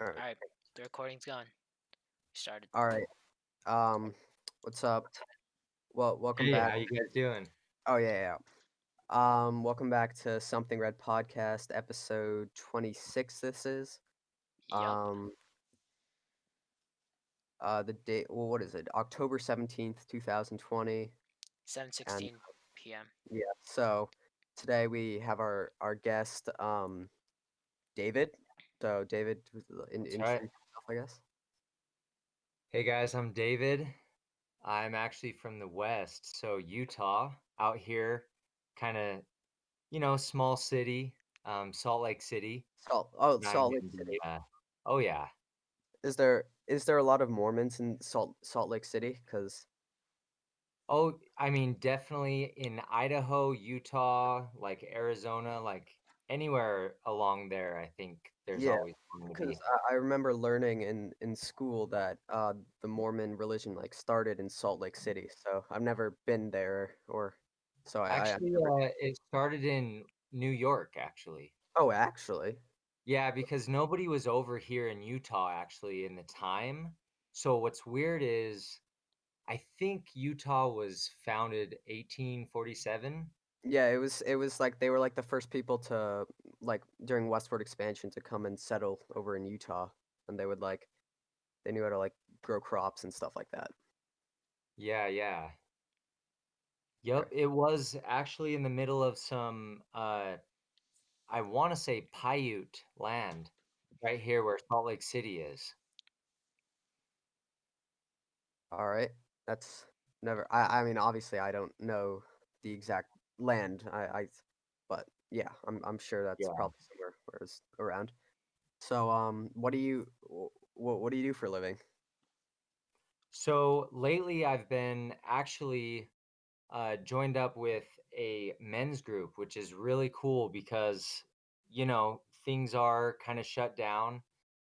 All right. All right, the recording's gone. Started. All right. Um, what's up? Well, welcome Hey, back. how you guys doing? Oh yeah, welcome back to Something Red Podcast, episode 26. This is Yup. um the date. Well, what is it? October 17th, 2020. And 7:16 p.m. yeah, so today we have our guest David. So David, That's right. introduce yourself, I guess. Hey guys, I'm David. I'm actually from the West, so Utah, out here, kind of, small city, Salt Lake City. And I'm Salt Lake in City. oh yeah. Is there a lot of Mormons in Salt Lake City? Because Oh, I mean, definitely in Idaho, Utah, like Arizona, like anywhere along there, I think there's yeah, always going to because be. I remember learning in school that the Mormon religion like started in Salt Lake City. So I've never been there, or so I Actually, never. it started in New York, actually. Oh, actually, Yeah, because nobody was over here in Utah actually in the time. So what's weird is I think Utah was founded 1847. yeah, it was like they were like the first people to like during westward expansion to come and settle over in Utah, and they would like they knew how to like grow crops and stuff like that. Yeah, yeah. Right. Yep, it was actually in the middle of some I want to say Paiute land right here where Salt Lake City is. All right. That's never. I mean, obviously, I don't know the exact land. But yeah, I'm sure that's Yeah. probably somewhere where it's around. So, what do you do for a living? So lately I've been actually joined up with a men's group, which is really cool because, things are kind of shut down,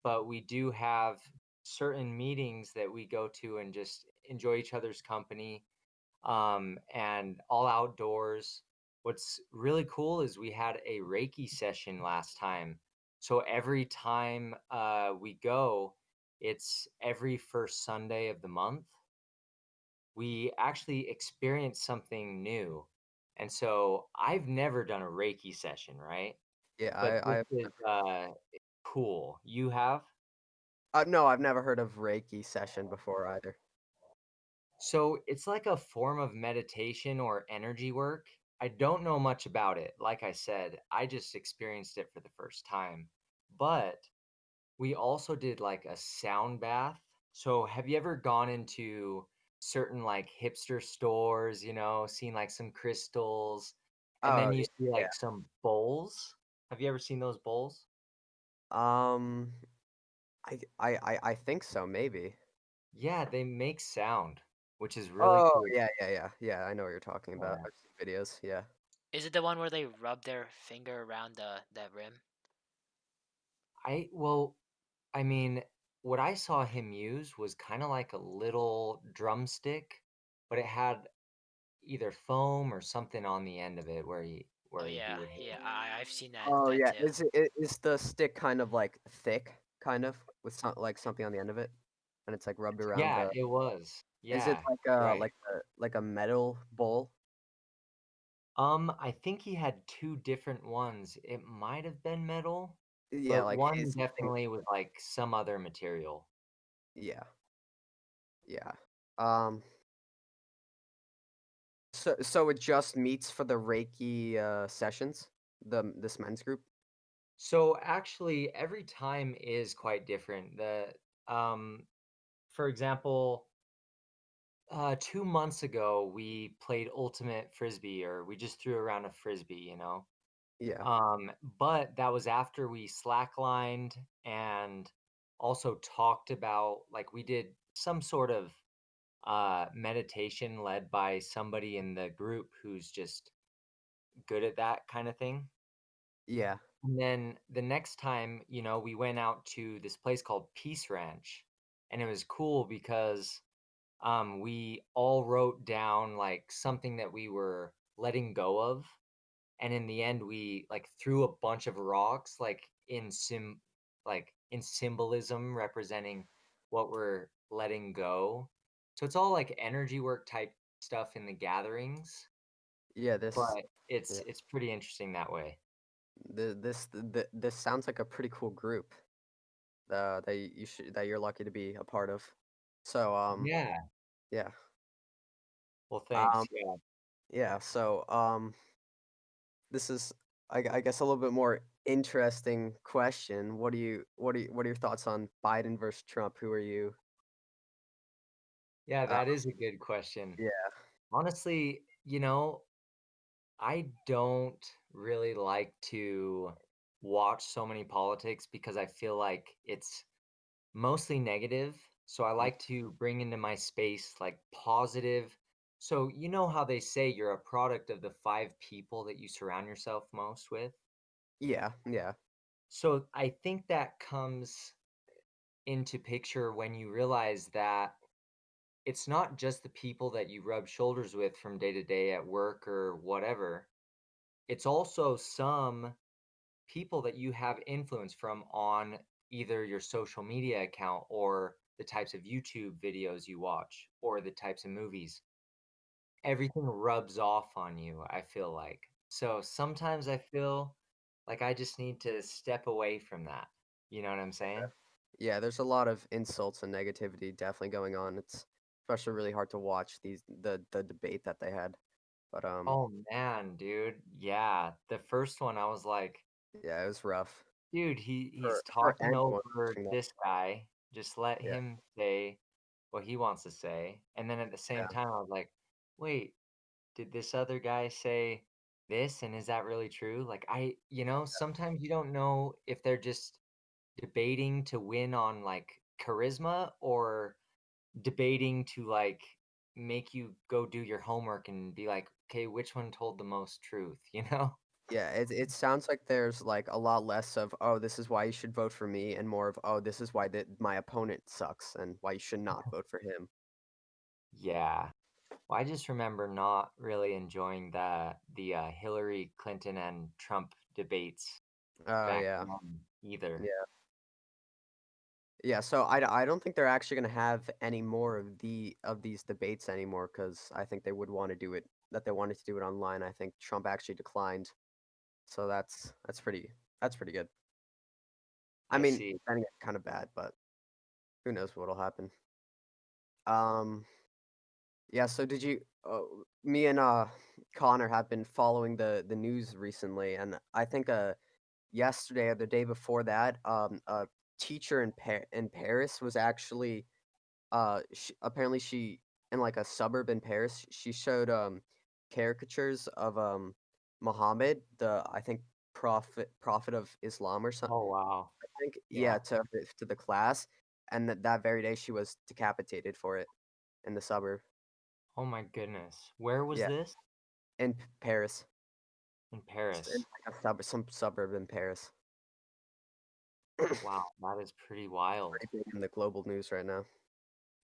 but we do have certain meetings that we go to and just enjoy each other's company, and all outdoors. What's really cool is we had a Reiki session last time. So every time we go, it's every first Sunday of the month we actually experienced something new. And so I've never done a Reiki session, right? Yeah, But this I is cool. You have? no, I've never heard of Reiki session before either. So it's like a form of meditation or energy work. I don't know much about it. Like I said, I just experienced it for the first time. But we also did like a sound bath. So have you ever gone into certain like hipster stores, seen like some crystals, and Oh then you see yeah. like some bowls? Have you ever seen those bowls? Um, I think so, maybe. Yeah, they make sound, which is really Oh cool. yeah. I know what you're talking about. Yeah. I've seen videos. Yeah. Is it the one where they rub their finger around the rim? Well, I mean, what I saw him use was kind of like a little drumstick, but it had either foam or something on the end of it Oh he yeah, would hit yeah. it. I've seen Oh that yeah. too. Is the stick kind of like thick, kind of with something on the end of it, and it's like rubbed around Yeah, the. it was. Is it Yeah, like right. a metal bowl? I think he had two different ones. It might have been metal, Yeah, but like one is thing. definitely was like some other material. Yeah, yeah. Um. So it just meets for the Reiki sessions. This men's group. So actually, every time is quite different. Um, for example, 2 months ago we played ultimate frisbee, or we just threw around a frisbee. Yeah. But that was after we slacklined and also talked about like we did some sort of meditation led by somebody in the group who's just good at that kind of thing. Yeah. And then the next time, we went out to this place called Peace Ranch, and it was cool because we all wrote down like something that we were letting go of, and in the end we like threw a bunch of rocks like in symbolism representing what we're letting go. So it's all like energy work type stuff in the gatherings, Yeah, this but yeah, it's pretty interesting that way. this sounds like a pretty cool group that you're lucky to be a part of. So, Yeah. yeah. Well, Um, thanks. Yeah. yeah, so, this is I guess a little bit more interesting question. What are your thoughts on Biden versus Trump? Who are you? Yeah, Uh, that is a good question. yeah. Honestly, I don't really like to watch so many politics because I feel like it's mostly negative. So I Mm, like to bring into my space like positive. So you know how they say you're a product of the five people that you surround yourself most with? yeah, yeah. So I think that comes into picture when you realize that it's not just the people that you rub shoulders with from day to day at work or whatever. It's also some people that you have influence from on either your social media account or the types of YouTube videos you watch or the types of movies. Everything rubs off on you, I feel like. So sometimes I feel like I just need to step away from that. You know what I'm saying? Yeah, there's a lot of insults and negativity definitely going on. It's especially really hard to watch the debate that they had. But Oh man, dude. Yeah. The first one I was like, yeah, it was rough dude, he's for talking anyone over watching that. this guy. Just let Yeah, him say what he wants to say. And then at the same yeah, time, I was like, wait, did this other guy say this? And is that really true? Like, sometimes you don't know if they're just debating to win on like charisma or debating to like make you go do your homework and be like, okay, which one told the most truth, you know? yeah. It sounds like there's like a lot less of oh, this is why you should vote for me, and more of oh, this is why my opponent sucks and why you should not vote for him. Yeah. Well, I just remember not really enjoying the Hillary Clinton and Trump debates Oh back yeah, then either. yeah, yeah. So I don't think they're actually gonna have any more of these debates anymore because I think they would want to do it that they wanted to do it online. I think Trump actually declined, so that's pretty good. I I mean, see. then again, kind of bad, but who knows what'll happen. Um, yeah. So did you? Me and Connor have been following the news recently, and I think yesterday or the day before that, a teacher in Paris was actually apparently she in like a suburb in Paris, she showed caricatures of Muhammad, the I think prophet of Islam or something. Oh wow. I think Yeah. yeah to the class, and that very day she was decapitated for it in the suburb. Oh my goodness. Where was Yeah, this? in Paris, In in Paris. like some suburb in Paris. Wow, that is pretty wild. Pretty big in the global news right now.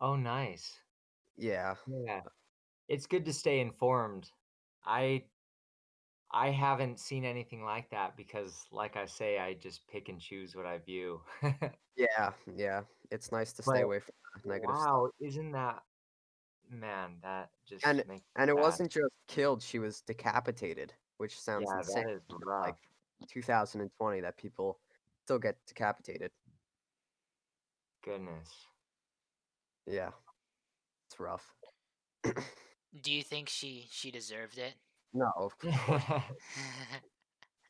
Oh, nice. Yeah. Yeah. It's good to stay informed. I I haven't seen anything like that because like I say, I just pick and choose what I view. Yeah, yeah. It's nice to stay But away from the negative stuff. wow, isn't that man, that just And makes me and it sad. wasn't just killed, she was decapitated, which sounds Yeah, insane. that is In, rough. like 2020 that people still get decapitated. Goodness. Yeah, it's rough. Do you think she deserved it? No, of course.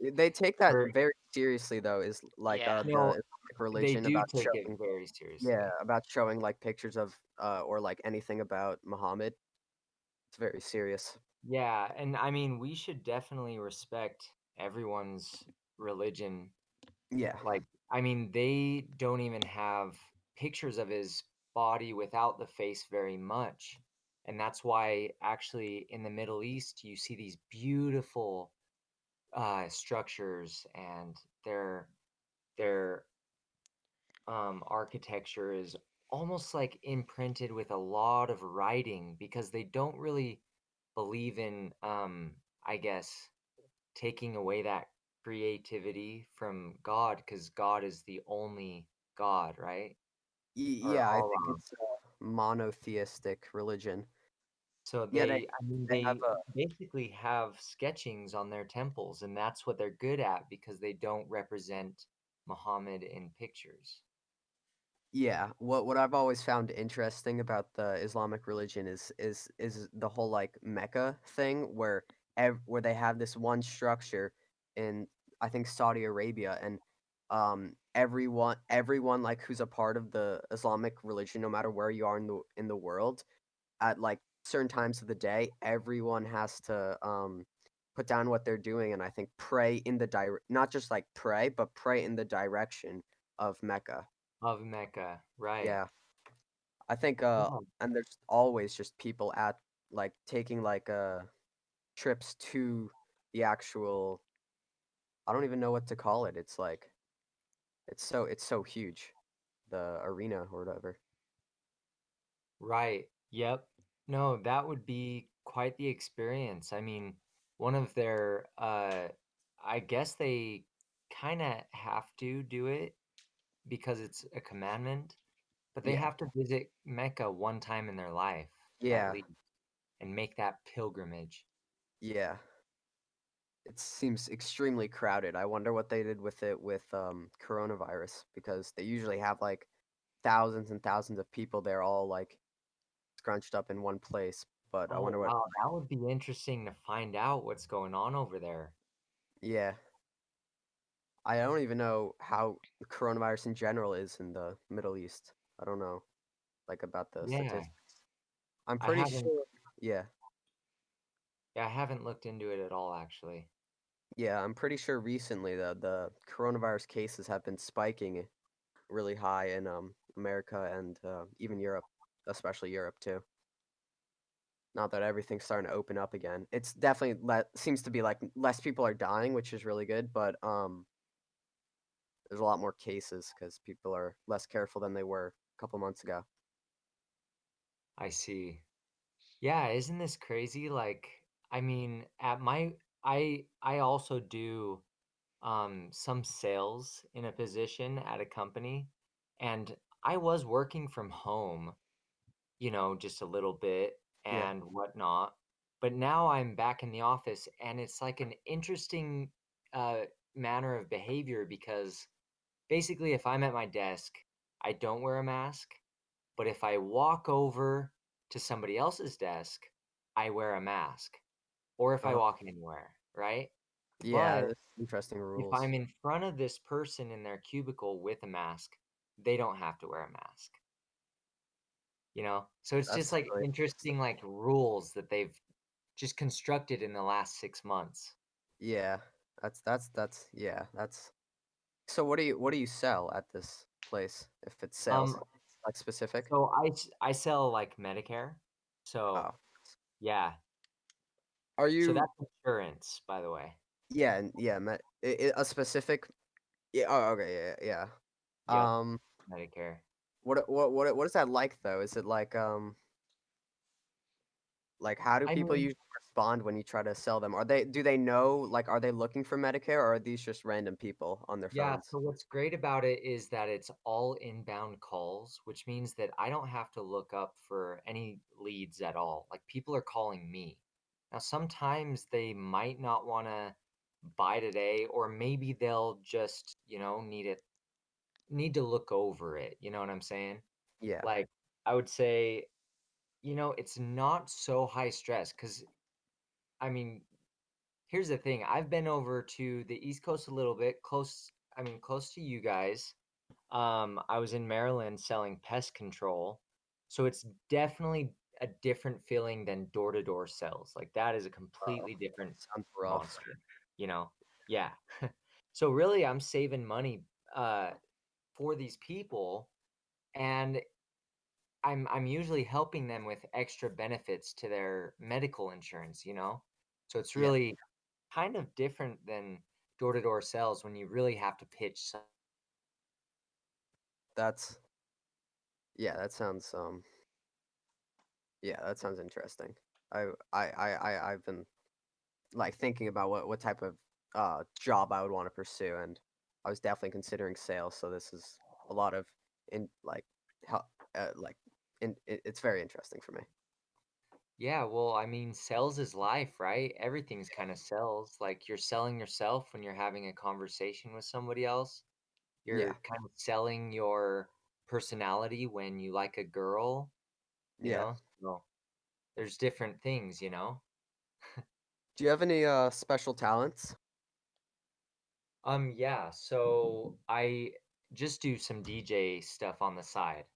They take that For very seriously though, is like Yeah. the no, Islamic they religion do about take it showing very yeah, seriously. about showing like pictures of or like anything about Muhammad. It's very serious. Yeah, and I mean, we should definitely respect everyone's religion. Yeah. Like, I mean, they don't even have pictures of his body without the face very much. And that's why actually in the Middle East you see these beautiful structures and their architecture is almost like imprinted with a lot of writing because they don't really believe in I guess taking away that creativity from God because God is the only God, right? Or Yeah, I think Allah. it's a monotheistic religion. So Yeah, I mean, they have they a basically have sketchings on their temples, and that's what they're good at because they don't represent Muhammad in pictures. yeah, what I've always found interesting about the Islamic religion is the whole, like, Mecca thing where they have this one structure in, I think, Saudi Arabia, and, everyone, like, who's a part of the Islamic religion, no matter where you are in the world, at, like, certain times of the day, everyone has to, put down what they're doing and I think pray in the not just, like, pray, but pray in the direction of Mecca. Of Mecca, right. Yeah. I think, Yeah. and there's always just people at like, taking, like, trips to the actual I don't even know what to call it. It's like it's so huge, the arena or whatever. Right. Yep. No, that would be quite the experience. I mean, one of their I guess they kind of have to do it because it's a commandment, but they Yeah. have to visit Mecca one time in their life at Yeah. least and make that pilgrimage. Yeah. It seems extremely crowded. I wonder what they did with it with, coronavirus because they usually have, like, thousands and thousands of people there all, like, scrunched up in one place, but I Oh, wonder what wow, that would be interesting to find out what's going on over there. yeah. I don't even know how coronavirus in general is in the Middle East. I don't know, like, about the Yeah, statistics. I'm I pretty haven't sure yeah. yeah, I haven't looked into it at all actually. Yeah, I'm pretty sure recently the coronavirus cases have been spiking really high in, America and, even Europe, especially Europe too. Not that everything's starting to open up again. It's definitely seems to be, like, less people are dying, which is really good, but, there's a lot more cases because people are less careful than they were a couple months ago. I see. Yeah, isn't this crazy? Like, I mean, at my I also do some sales in a position at a company, and I was working from home, just a little bit Yeah, and whatnot. But now I'm back in the office, and it's like an interesting uh manner of behavior because basically if I'm at my desk, I don't wear a mask, but if I walk over to somebody else's desk, I wear a mask, or if I uh-huh. walk anywhere, right? Yeah, But this interesting if rules. I'm in front of this person in their cubicle with a mask, they don't have to wear a mask, you know? So it's just That's like really interesting. interesting like rules that they've just constructed in the last 6 months. Yeah, that's yeah, that's so what do you sell at this place if it's sales? Um, Like, specific? so I sell like Medicare. So Oh. yeah. Are So you that's insurance, by the way. yeah, yeah, a specific yeah, oh, okay, yeah, yeah, Yep, yeah. Medicare. What is that like, though? Is it like, how do I people mean, usually respond when you try to sell them? Are they do they know like, are they looking for Medicare, or are these just random people on their yeah, phones? so what's great about it is that it's all inbound calls, which means that I don't have to look up for any leads at all. Like people are calling me. Now, sometimes they might not want to buy today, or maybe they'll just, need to look over it. You know what I'm saying? Yeah, Like, I would say, it's not so high stress because, I mean, here's the thing. I've been over to the East Coast a little bit, close to you guys. I was in Maryland selling pest control. So it's definitely a different feeling than door-to-door sales. Like that is a oh, completely different sounds rough. monster, you know? Yeah. So really I'm saving money uh for these people, and I'm usually helping them with extra benefits to their medical insurance. So it's Yeah, really kind of different than door-to-door sales when you really have to pitch that's yeah, that sounds, yeah, that sounds interesting. I've been, like, thinking about what type of, job I would wanna pursue, and I was definitely considering sales, so this is a lot of in like how like it's very interesting for me. Yeah, well, I mean, sales is life, right? Everything's kind of sells. Like you're selling yourself when you're having a conversation with somebody else. Yeah, You're kind of selling your personality when you like a girl, you yeah. know? So there's different things, you know? Do you have any special talents? Yeah, so I just do some DJ stuff on the side.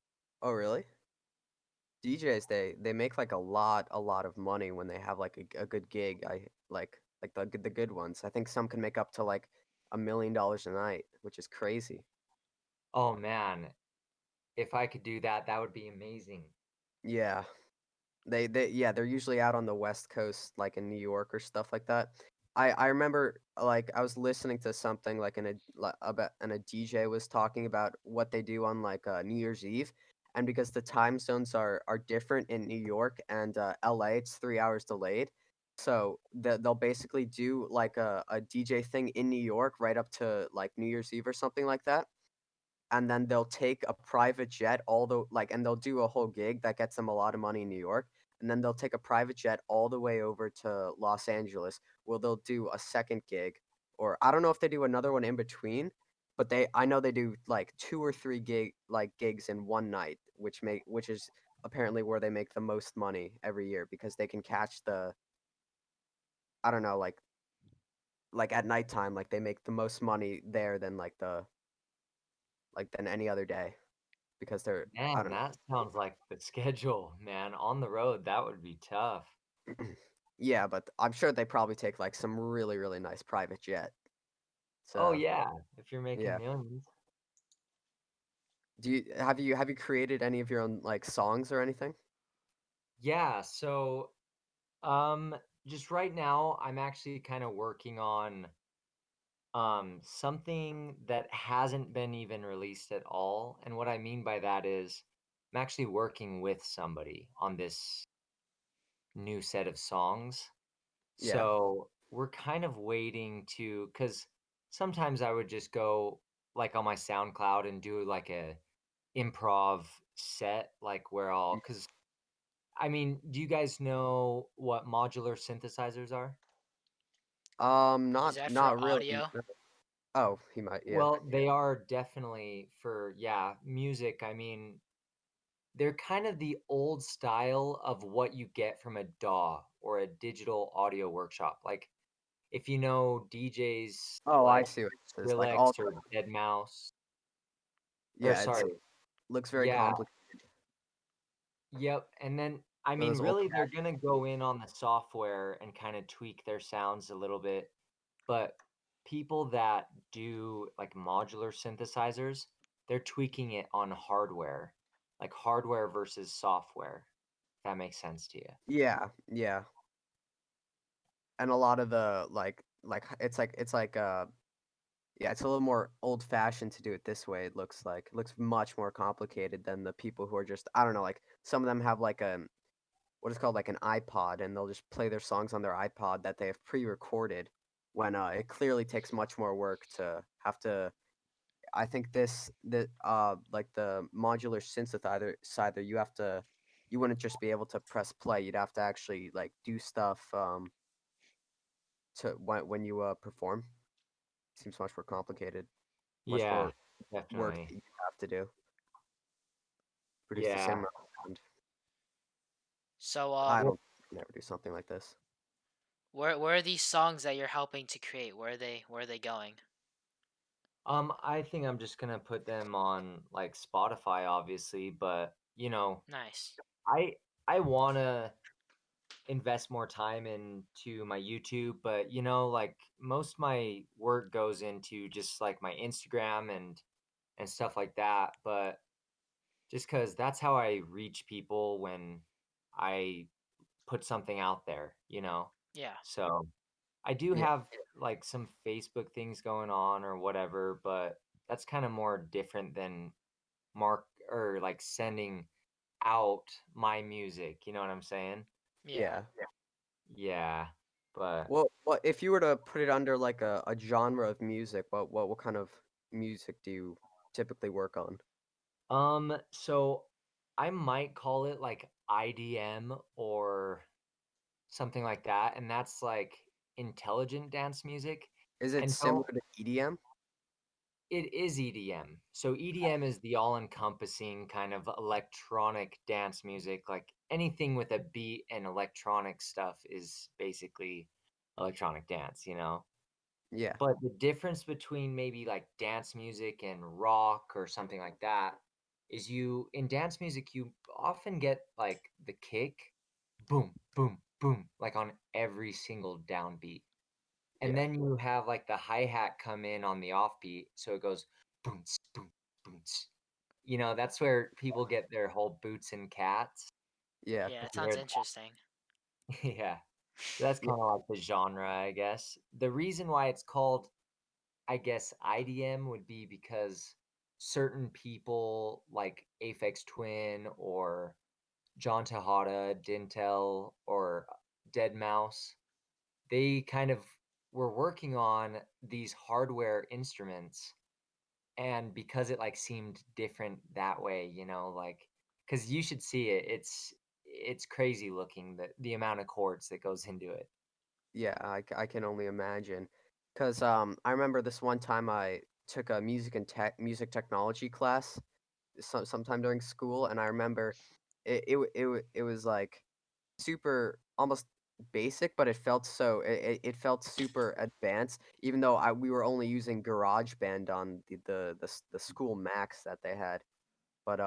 Oh, really? DJs, they make like a lot of money when they have like a good gig. I like the good ones. I think some can make up to like $1 million a night, which is crazy. Oh man, if I could do that, that would be amazing. Yeah. They yeah, they're usually out on the West Coast, like in New York or stuff like that. I remember, like, I was listening to something, like, in a li about and a DJ was talking about what they do on, like, New Year's Eve, and because the time zones are different in New York and, LA, it's 3 hours delayed, so they'll basically do, like, a DJ thing in New York right up to, like, New Year's Eve or something like that, and then they'll take a private jet all the like, and they'll do a whole gig that gets them a lot of money in New York, and then they'll take a private jet all the way over to Los Angeles, where they'll do a second gig, or I don't know if they do another one in between, but I know they do, like, 2 or 3 gigs in one night, which is apparently where they make the most money every year because they can catch the I don't know, like, at nighttime, like, they make the most money there than, than any other day because they're I Man, don't that sounds like the schedule, man. On the road, that would be tough. Yeah, but I'm sure they probably take, like, some really, really nice private jet. Oh So, yeah, if you're making yeah. millions. Have you created any of your own, like, songs or anything? Yeah, so um just right now I'm actually kind of working on something that hasn't been even released at all. And what I mean by that is I'm actually working with somebody on this new set of songs. Yeah. So we're kind of waiting to, because sometimes I would just go like on my SoundCloud and do like a improv set, like where I'll, Mm. because I mean, do you guys know what modular synthesizers are? Is that for Not really, audio? no. Oh, he might, yeah. Well, they are definitely for, yeah, music. I mean, they're kind of the old style of what you get from a DAW or a digital audio workshop. Like, if you know DJs Oh, I like see what this is, like, all Skrillex or Deadmau5, or yeah, sorry, looks very yeah, complicated. yep, and then, I mean, Those old really, they're gonna fashioned go in on the software and kinda tweak their sounds a little bit, but people that do, like, modular synthesizers, they're tweaking it on hardware, like, hardware versus software, if that makes sense to you. Yeah, yeah, and a lot of the, it's like, yeah, it's a little more old-fashioned to do it this way, it looks like. It looks much more complicated than the people who are just I don't know, like, some of them have, like, what is called, like, an iPod, and they'll just play their songs on their iPod that they have pre-recorded when, it clearly takes much more work to have to I think like, the modular synthesizer, you wouldn't just be able to press play, you'd have to actually, like, do stuff, to when you, perform. Seems much more complicated, much Yeah, more work definitely. that you have to do, produce the same Yeah. amount of sound. So, I Well, don't think I could never do something like this. where are these songs that you're helping to create? Where are they going? I think I'm just gonna put them on, like, Spotify, obviously, but, Nice. I I wanna invest more time into my YouTube, but, like, most my work goes into just, like, my Instagram and stuff like that, but just because that's how I reach people when I put something out there, you know? Yeah. So, I do Yeah, have, like, some Facebook things going on or whatever, but that's kinda more different than mark or, like, sending out my music, you know what I'm saying? Yeah. yeah. Yeah, but Well, if you were to put it under, like, a genre of music, what kind of music do you typically work on? So I might call it like IDM or something like that, and that's like intelligent dance music. Is it And similar don't to EDM? It is EDM. So EDM is the all-encompassing kind of electronic dance music. Like anything with a beat and electronic stuff is basically electronic dance, you know? Yeah, But the difference between maybe like dance music and rock or something like that is you in dance music you often get like the kick boom boom boom like on every single downbeat. And yeah, then you have like the hi-hat come in on the offbeat, so it goes boom boom boom. You know, that's where people get their whole boots and cats. yeah, Yeah, If it you sounds heard interesting. that. Yeah. So that's yeah, kind of like the genre, I guess. The reason why it's called, I guess, IDM would be because certain people like Aphex Twin or John Tejada, Dintel, or Dead Mouse, they kind of were working on these hardware instruments, and because it like seemed different that way, you know, like because you should see it. It's crazy looking the amount of chords that goes into it. yeah. I can only imagine, cause I remember this one time I took a music technology class sometime during school, and I remember it was like super almost basic, but it felt super advanced, even though we were only using GarageBand on the school Macs that they had. But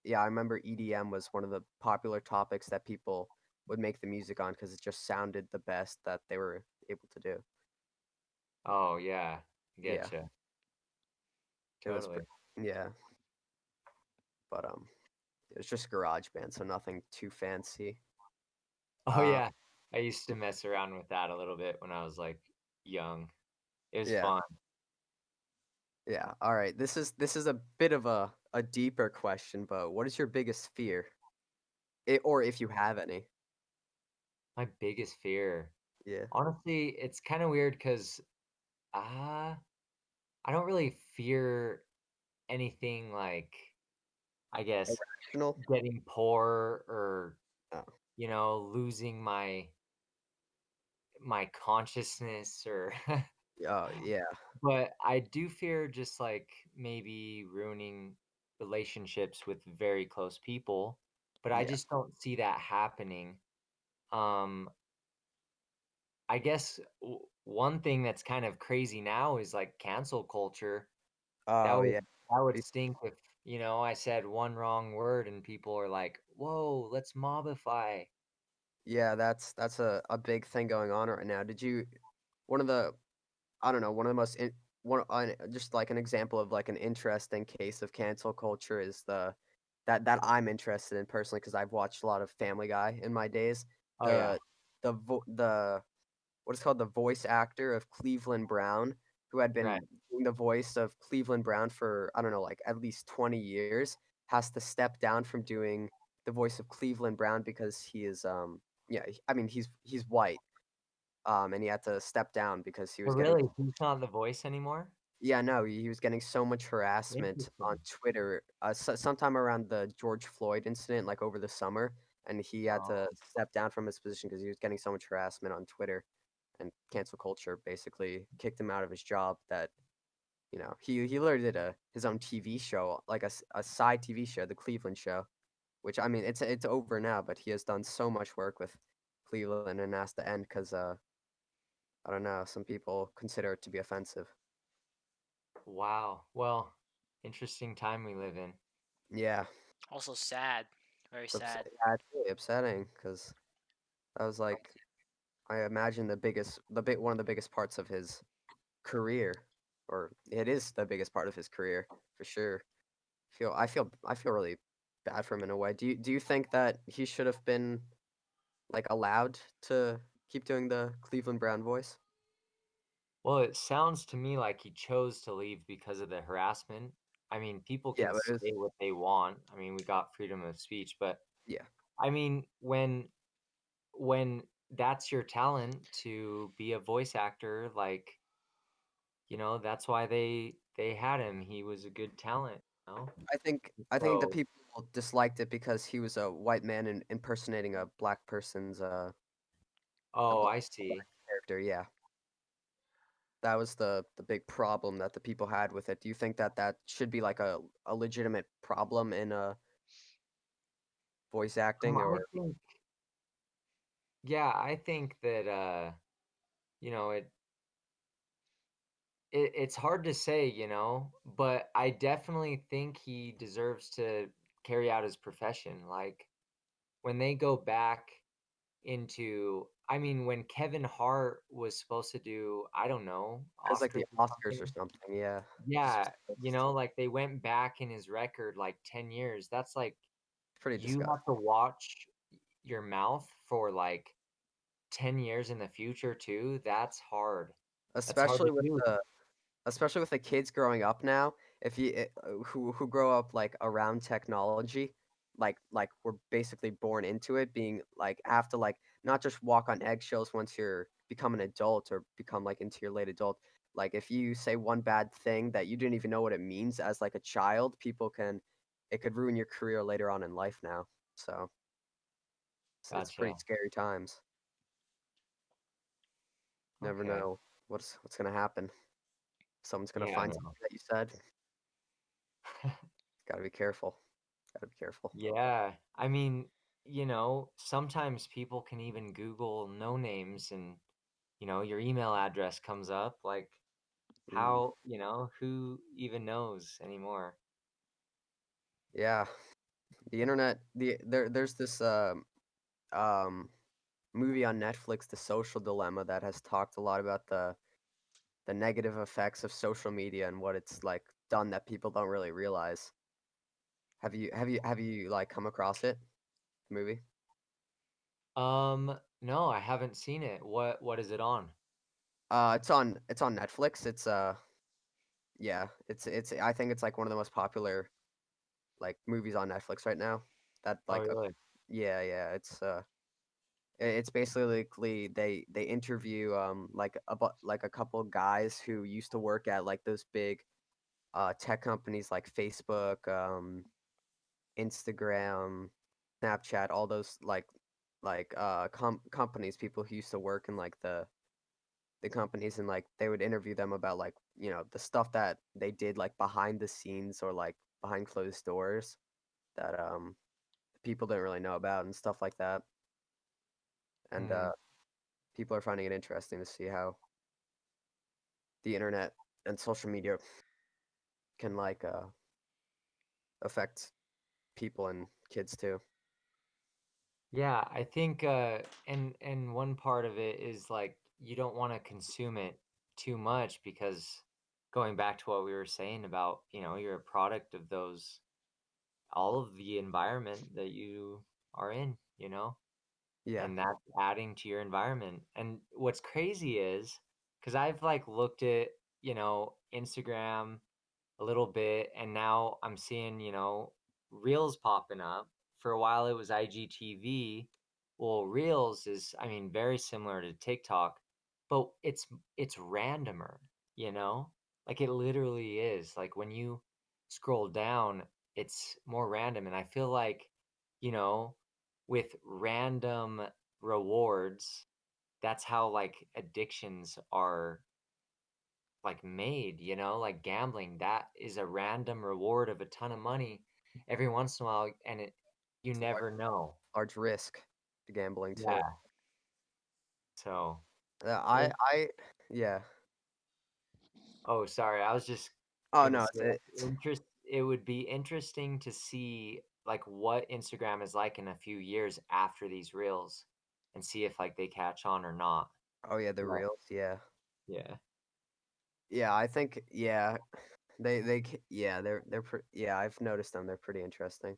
yeah, I remember EDM was one of the popular topics that people would make the music on because it just sounded the best that they were able to do. Oh yeah, Yeah, getcha. it was Totally. yeah, but it was just GarageBand, so nothing too fancy. Oh Uh, yeah, I used to mess around with that a little bit when I was like young. It was yeah. fun. Yeah. All right. This is a bit of a deeper question, but what is your biggest fear? Or if you have any? My biggest fear, Yeah. honestly, it's kind of weird because uh I don't really fear anything like, I guess, Irrational? getting poor or, Oh. you know, losing my consciousness or Oh, yeah. but I do fear just like maybe ruining relationships with very close people, but I Yeah. just don't see that happening. Um I guess one thing that's kind of crazy now is like cancel culture. That Oh, would yeah. that What would do stink if, you know, I said one wrong word and people are like, "Whoa, let's mobify." Yeah, that's a big thing going on right now. Did you one of the I don't know, one of the most just like an example of like an interesting case of cancel culture is that I'm interested in personally because I've watched a lot of Family Guy in my days. Oh yeah, The the what is called the voice actor of Cleveland Brown, who had right. been doing the voice of Cleveland Brown for, I don't know, like at least 20 years, has to step down from doing the voice of Cleveland Brown because he is, yeah, I mean, he's white, and he had to step down because he So was getting, really, he's not the voice anymore? yeah, no, he was getting so much harassment on Interesting. Twitter, sometime around the George Floyd incident, like over the summer, and he had to Oh, step down from his position because he was getting so much harassment on Twitter. And cancel culture basically kicked him out of his job that, he literally did his own TV show, like a side TV show, the Cleveland Show, which I mean it's over now, but he has done so much work with Cleveland and has to end because I don't know, some people consider it to be offensive. wow. Well, interesting time we live in. Yeah, Also sad, very sad. yeah, it's really upsetting because that was like I imagine one of the biggest parts of his career, or it is the biggest part of his career for sure. I feel really bad for him in a way. Do you think that he should have been, like, allowed to keep doing the Cleveland Brown voice? Well, it sounds to me like he chose to leave because of the harassment. I mean, people Yeah, can but it was say what they want. I mean, we got freedom of speech, but yeah, I mean, when that's your talent to be a voice actor, like, you know, that's why they had him. He was a good talent, you know? I think the So, people disliked it because he was a white man impersonating a black person's a oh, black, I a black see. character. Yeah, that was the big problem that the people had with it. Do you think that that should be like a legitimate problem in voice acting I or think, yeah, I think that you know, it's hard to say, you know, but I definitely think he deserves to carry out his profession. Like when they go back into, I mean, when Kevin Hart was supposed to do, I don't know, it was like Oscars the or Oscars or something. something? Yeah, just Yeah, you know, like they went back in his record like 10 years. That's like pretty you disgusting. have to watch your mouth for like 10 years in the future too. That's hard. That's hard to Especially with do. the kids growing up now, if you who grow up like around technology, like we're basically born into it, being like have to like not just walk on eggshells once you're become an adult or become like into your late adult. Like if you say one bad thing that you didn't even know what it means as like a child, people can it could ruin your career later on in life now. So it's pretty Gotcha. scary times. Never Okay. know what's gonna happen. Someone's gonna Yeah, find no. something that you said. Gotta be careful. Gotta be careful. Yeah. I mean, you know, sometimes people can even Google no names and, you know, your email address comes up. Like, Mm, how, you know, who even knows anymore? yeah, the internet. There's this um movie on Netflix, The Social Dilemma, that has talked a lot about the negative effects of social media and what it's like done that people don't really realize. Have you like come across it? The movie? No, I haven't seen it. What is it on? It's on Netflix. It's yeah, it's I think it's like one of the most popular like movies on Netflix right now. That Oh, like really? yeah, yeah, it's basically they interview like a couple guys who used to work at like those big tech companies like Facebook, Instagram, Snapchat, all those companies, people who used to work in like the companies, and like they would interview them about like the stuff that they did like behind the scenes or like behind closed doors that people didn't really know about and stuff like that. And Hmm. people are finding it interesting to see how the internet and social media can like affect people and kids too. Yeah, I think and one part of it is like you don't want to consume it too much because going back to what we were saying about, you know, you're a product of those all of the environment that you are in, you know, Yeah, and that's adding to your environment. And what's crazy is because I've like looked at, you know, Instagram a little bit, and now I'm seeing, you know, Reels popping up. For a while, it was IGTV. Well, Reels is, I mean, very similar to TikTok, but it's randomer, you know? Like it literally is. Like when you scroll down, it's more random, and I feel like, you know, with random rewards, that's how like addictions are like made, you know, like gambling. That is a random reward of a ton of money every once in a while, and you it's a never know. large risk to gambling too. Yeah. So, Uh, it, I I yeah. oh, sorry, I was just Oh gonna no, say it would be interesting to see like what Instagram is like in a few years after these reels and see if like they catch on or not. oh yeah, the But reels, yeah. yeah. Yeah, I think yeah, yeah, yeah, I've noticed them. They're pretty interesting.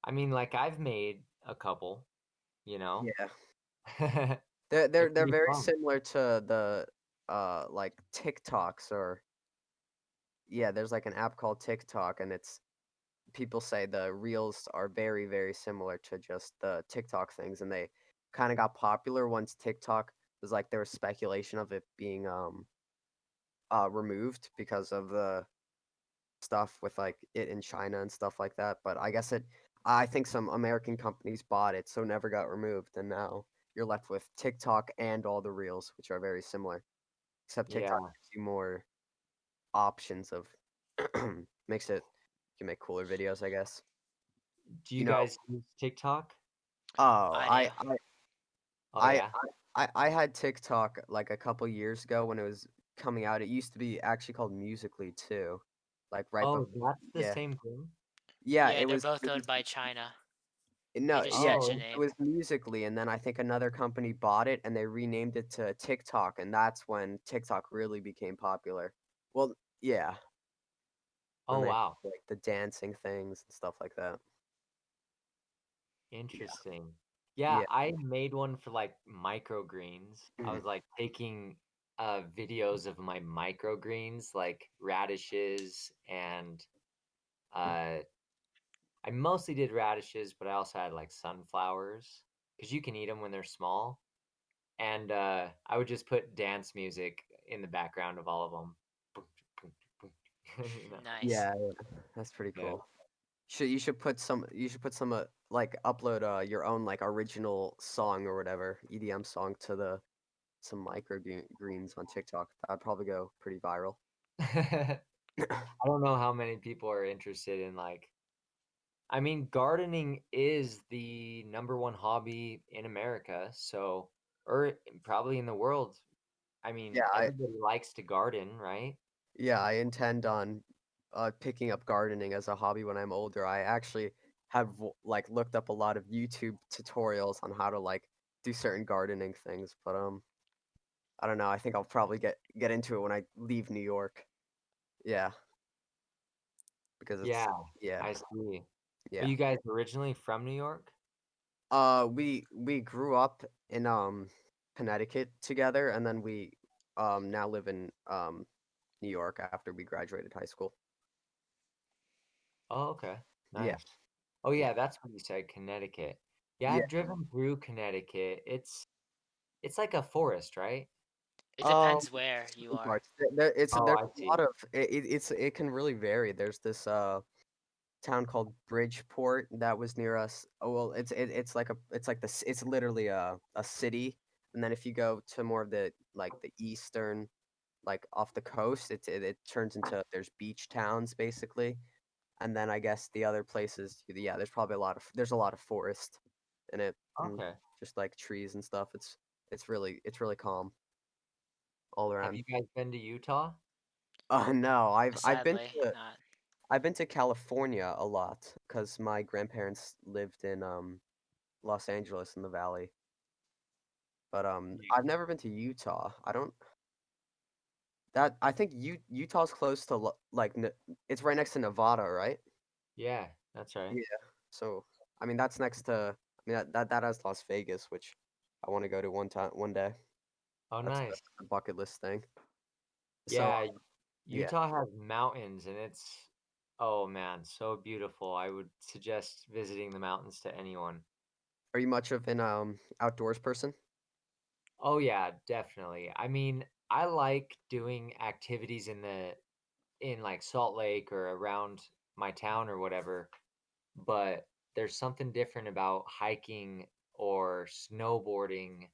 I mean, like I've made a couple, you know. Yeah. They're They're pretty very fun. similar to the like TikToks or yeah, there's like an app called TikTok, and it's people say the reels are very, very similar to just the TikTok things, and they kind of got popular once TikTok was like there was speculation of it being removed because of the stuff with like it in China and stuff like that. But I guess I think some American companies bought it, so it never got removed, and now you're left with TikTok and all the reels, which are very similar. Except TikTok Yeah. gives you more options of makes it you can make cooler videos, I guess. Do you You know, guys use TikTok? oh, I do. Oh I yeah. I had TikTok like a couple years ago when it was coming out. It used to be actually called Musically too, like right Oh, before. that's the Yeah, same thing? yeah. Yeah, they're both It owned was by China. They no, just yeah. changed Oh, the It name. was Musically, and then I think another company bought it and they renamed it to TikTok, and that's when TikTok really became popular. Well, yeah, when oh they wow. like the dancing things and stuff like that. Yeah, Interesting. Yeah, yeah. I made one for like microgreens. I Mhm. was like taking videos of my microgreens, like radishes and uh I mostly did radishes, but I also had like sunflowers because you can eat them when they're small. And I would just put dance music in the background of all of them. You know? Nice. Yeah, yeah, that's pretty Yeah. cool. You should put some like upload your own like original song or whatever EDM song to the some greens on TikTok. That'd probably go pretty viral. I don't know how many people are interested in like I mean, gardening is the number one hobby in America, so or probably in the world. I mean, Yeah, everybody likes to garden, right? I intend on picking up gardening as a hobby when I'm older. I actually have like looked up a lot of YouTube tutorials on how to like do certain gardening things, but I don't know. I think I'll probably get into it when I leave New York. Yeah, because it's Yeah, yeah, I see. Are yeah. you guys originally from New York? We grew up in Connecticut together, and then we now live in New York after we graduated high school. Oh, okay. Yeah, Nice. Oh yeah, yeah, that's what you said, Connecticut. Yeah, yeah. I've driven through Connecticut. It's like a forest, right? It Um, depends where you some are. parts. Oh, There's I a lot see. of it can really vary. There's this town called Bridgeport that was near us. Oh well, it's like it's literally a city, and then if you go to more of the like the eastern like off the coast, it turns into there's beach towns basically, and then I guess the other places, yeah, there's a lot of forest in it and Okay. just like trees and stuff. It's really calm all Have around. you guys been to Utah? No, Sadly, not. I've been to California a lot because my grandparents lived in Los Angeles in the Valley, but Yeah. I've never been to Utah. I don't that I think Utah's close to like it's right next to Nevada, right? Yeah, that's right. Yeah. So, I mean, that's next to. I mean, that has Las Vegas, which I want to go to one day. Oh, That's nice. a bucket list thing. So, Yeah, yeah. Utah has mountains and it's oh man, so beautiful. I would suggest visiting the mountains to anyone. Are you much of an outdoors person? Oh yeah, definitely. I mean, I like doing activities in like Salt Lake or around my town or whatever, but there's something different about hiking or snowboarding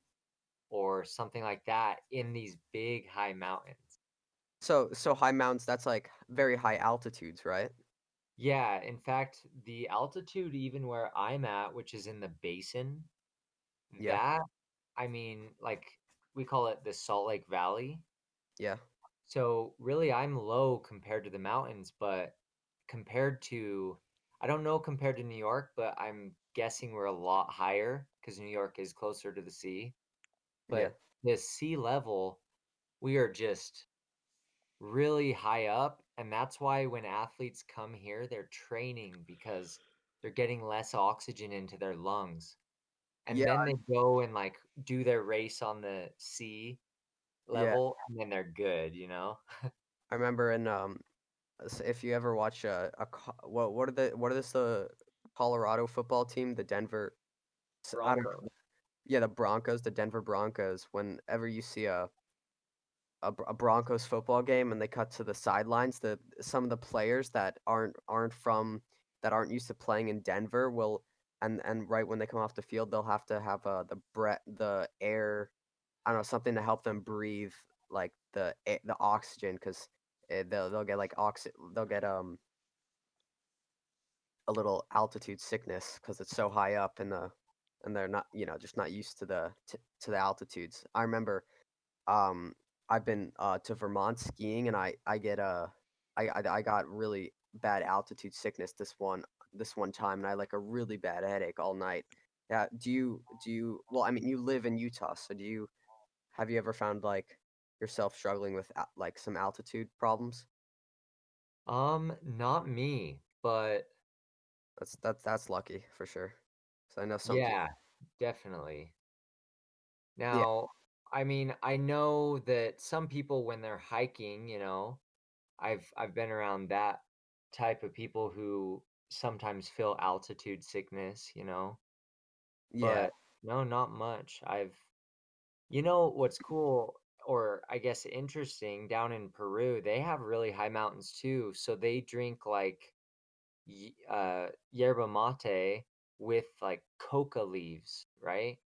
or something like that in these big high mountains. So high mountains, that's like very high altitudes, right? Yeah, in fact, the altitude even where I'm at, which is in the basin, Yeah. that I mean, like we call it the Salt Lake Valley. Yeah. So really I'm low compared to the mountains, but compared to I don't know compared to New York, but I'm guessing we're a lot higher because New York is closer to the sea. Yeah. But the sea level, we are just really high up, and that's why when athletes come here, they're training because they're getting less oxygen into their lungs. And Yeah. then they go and like do their race on the sea Yeah. level, and then they're good, you know? I remember in if you ever watch what are this the Colorado football team, the Denver I don't know. Bronco. Yeah, the Broncos, the Denver Broncos. Whenever you see a Broncos football game and they cut to the sidelines, the some of the players that aren't used to playing in Denver will and right when they come off the field, they'll have to have, the air, I don't know, something to help them breathe, like, the oxygen 'cause, they'll get, like, they'll get, a little altitude sickness because it's so high up and they're not, just not used to the altitudes. I remember, um, I've been, to Vermont skiing, and I got really bad altitude sickness this one time, and I had, like, a really bad headache all night. Yeah, well, I mean, you live in Utah, so have you ever found, like, yourself struggling with, like, some altitude problems? Not me, but That's lucky for sure. So I know some people. yeah, definitely. Yeah, Now, I mean, I know that some people when they're hiking, I've been around that type of people who sometimes feel altitude sickness, yeah, but no, not much. What's cool or I guess interesting down in Peru, they have really high mountains too, so they drink like yerba mate with like coca leaves, right?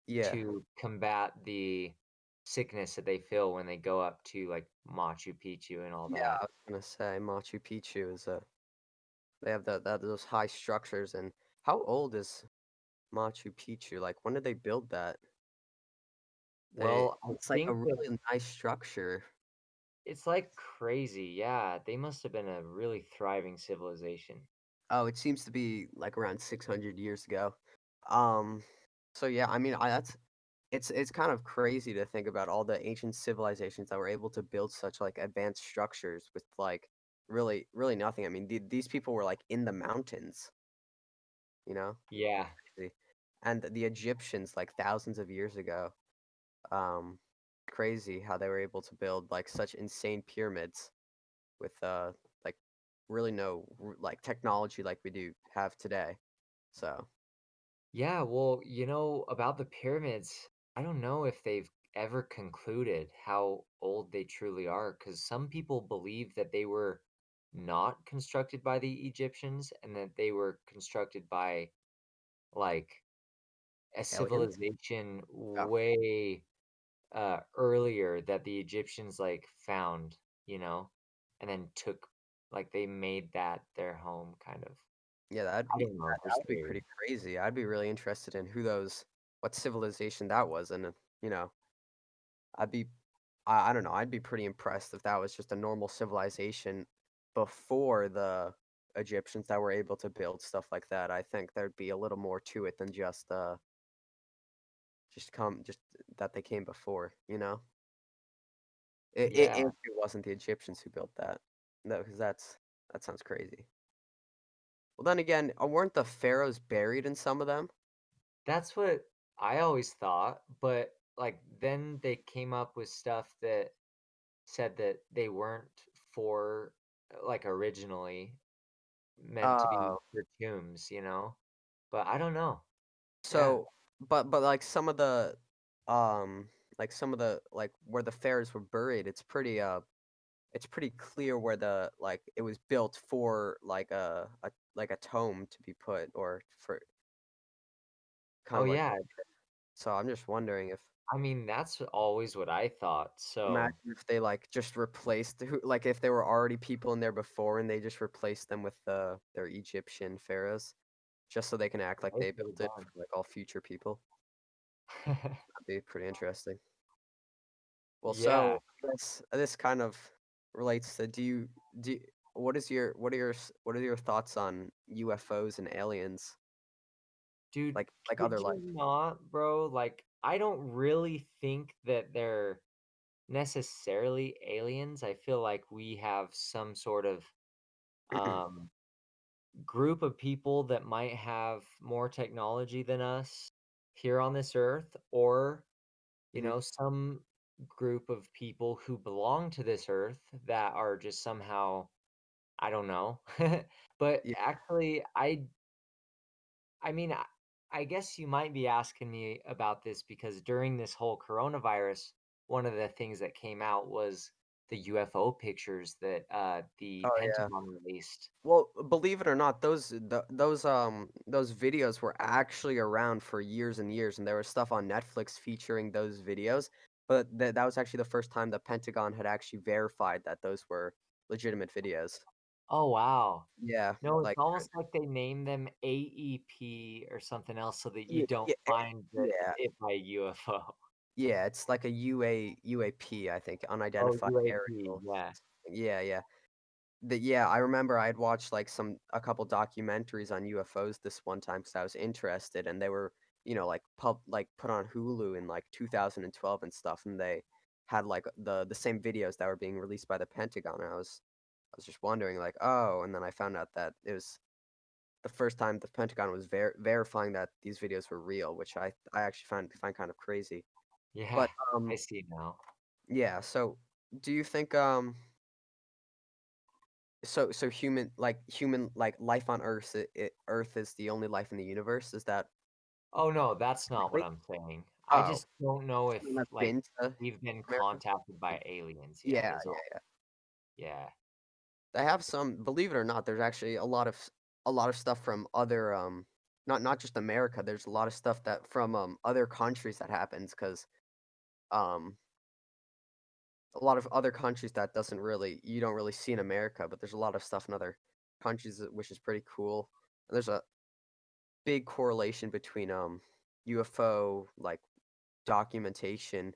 yeah. To combat the sickness that they feel when they go up to, like, Machu Picchu and all Yeah, that. I was gonna say Machu Picchu is a they have those high structures, and how old is Machu Picchu? Like, when did they build that? Well, I It's like a think that really nice structure. it's, like, crazy, yeah, they must have been a really thriving civilization. Oh, it seems to be like around 600 years ago. Um, so yeah, I mean, it's kind of crazy to think about all the ancient civilizations that were able to build such like advanced structures with like really nothing. I mean, these people were like in the mountains, you know? Yeah. Crazy. And the Egyptians like thousands of years ago, um, crazy how they were able to build like such insane pyramids with like really no like technology like we do have today. So, Yeah, well, about the pyramids, I don't know if they've ever concluded how old they truly are, because some people believe that they were not constructed by the Egyptians and that they were constructed by, like, a aliens? civilization Oh, way, earlier that the Egyptians, like, found, you know, and then they made that their home kind of. yeah, that'd I be don't know, that just would be weird. pretty crazy. I'd be really interested in what civilization that was, and you know, I'd be I don't know, I'd be pretty impressed if that was just a normal civilization before the Egyptians that were able to build stuff like that. I think there'd be a little more to it than just that they came before, you know? Yeah, If it wasn't the Egyptians who built that. No, because that sounds crazy. Well, then again, weren't the pharaohs buried in some of them? that's what I always thought, but, like, then they came up with stuff that said that they weren't for like, originally meant to be Uh, for tombs, but I don't know. Yeah. so but, like, um, some of the like, where the pharaohs were buried, it's pretty clear where it was built for, like a tomb to be put or for kind Oh, of like yeah, so I'm just wondering if I mean, that's always what I thought, so imagine if they, like, just replaced if there were already people in there before and they just replaced them with, their Egyptian pharaohs, just so they can act like they they could have built it done. for, like, all future people. That'd be pretty interesting. Well, Yeah. so this kind of relates to do you what are your thoughts on UFOs and aliens, Dude, like kid other life? you not, bro, like, I don't really think that they're necessarily aliens. I feel like we have some sort of, um, group of people that might have more technology than us here on this earth, or, Mhm. some group of people who belong to this earth that are just somehow I don't know. But Yeah. actually, I mean, I guess you might be asking me about this because during this whole coronavirus, one of the things that came out was the UFO pictures that the Oh, yeah. Pentagon released. Well, believe it or not, those videos were actually around for years and years, and there was stuff on Netflix featuring those videos, but that was actually the first time the Pentagon had actually verified that those were legitimate videos. Oh, wow. Yeah, No, it's like, almost like they name them AEP or something else so that you yeah, don't yeah, find that yeah, it by UFO. yeah, it's like a UAP, I think, Oh, unidentified UAP, aerial. yeah. Yeah, yeah. Yeah, I remember I had watched, like, a couple documentaries on UFOs this one time because I was interested, and they were, like, put on Hulu in, like, 2012 and stuff, and they had, like, the same videos that were being released by the Pentagon, and I was just wondering, like, "Oh," and then I found out that it was the first time the Pentagon was verifying that these videos were real, which I actually find kind of crazy. Yeah, But, I see now. yeah, so do you think, so human life on Earth is the only life in the universe? Is that Oh, no, that's not what likely? I'm saying. I Oh, just don't know if, someone that's like, been to we've been America? contacted by aliens yet Yeah, is yeah, all. yeah. Yeah. They have some, believe it or not, there's actually a lot of stuff from other, not just America, there's a lot of stuff that from, other countries that happens because um, a lot of other countries that doesn't really you don't really see in America, but there's a lot of stuff in other countries which is pretty cool. And there's a big correlation between, UFO, like, documentation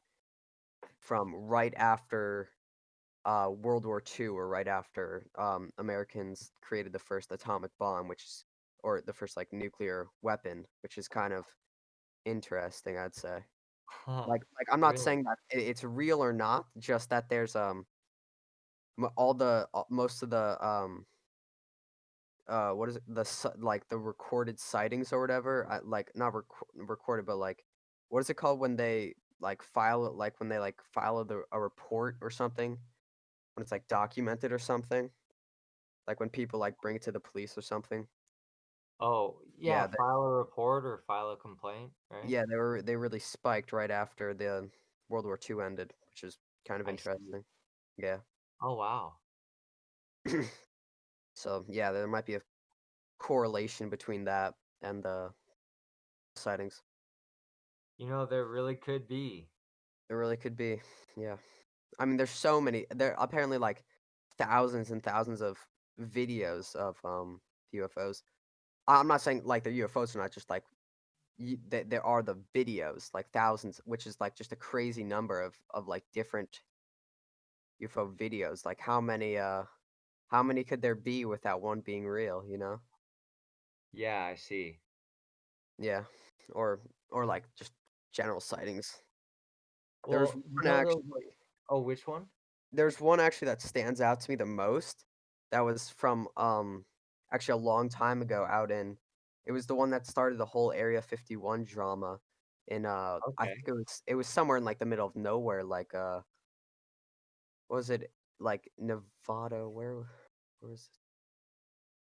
from right after, World War II or right after, Americans created the first atomic bomb, which is or the first, like, nuclear weapon, which is kind of interesting, I'd say. Huh. I'm not Really? saying that it's real or not, just that there's, all the most of the, what is it? Like, the recorded sightings or whatever, like, not recorded, but, like, what is it called when they, when they, like, file a report or something? When it's, like, documented or something? Like, when people, like, bring it to the police or something? Oh, yeah, Yeah, file a report or file a complaint, right? they really spiked right after the World War II ended, which is kind of I see. interesting. Yeah. Oh, wow. So, yeah, there might be a correlation between that and the sightings. There really could be. There really could be. Yeah. I mean, there's so many. There are apparently like thousands and thousands of videos of UFOs. I'm not saying like the UFOs are not just like there are the videos like thousands, which is like just a crazy number of like different UFO videos. Like how many could there be without one being real? Yeah, I see. Yeah, or like just general sightings. There's Well, one actually. oh, which one? There's one actually that stands out to me the most, that was from, actually a long time ago out in it was the one that started the whole Area 51 drama in, I Okay. think it was somewhere in, like, the middle of nowhere, like, what was it? Like, Nevada, where was it?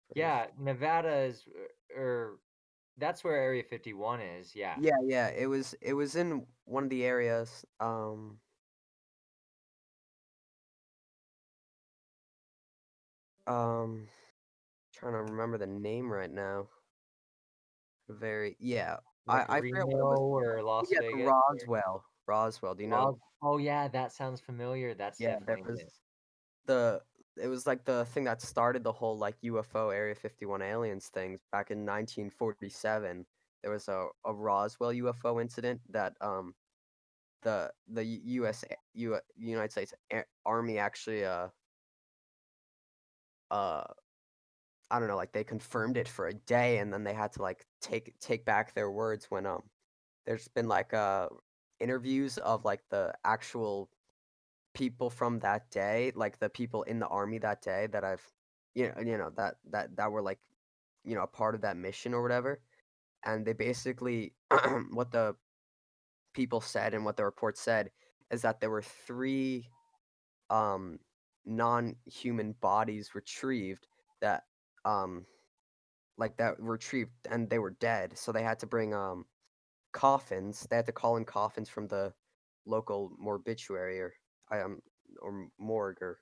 Forget. Yeah, Nevada is that's where Area 51 is, yeah. Yeah, yeah, it was in one of the areas, um, trying to remember the name right now. Very yeah, Like I forget what it was. Reno or Oh, Las yeah, the Vegas or Roswell, do you know? Oh, yeah, that sounds familiar, that's Yeah, there definitely was it. the it was, like, the thing that started the whole, like, UFO Area 51 aliens thing back in 1947. There was a Roswell UFO incident that, the US United States Army actually, uh, I don't know, like, they confirmed it for a day, and then they had to, like, take back their words when, there's been, like, interviews of, like, the actual people from that day, like, the people in the army that day that that were, like, a part of that mission or whatever, and they basically what the people said and what the report said is that there were 3, um, non-human bodies retrieved that, um, that retrieved and they were dead, so they had to bring, coffins. They had to call in coffins from the local morbituary I or morgue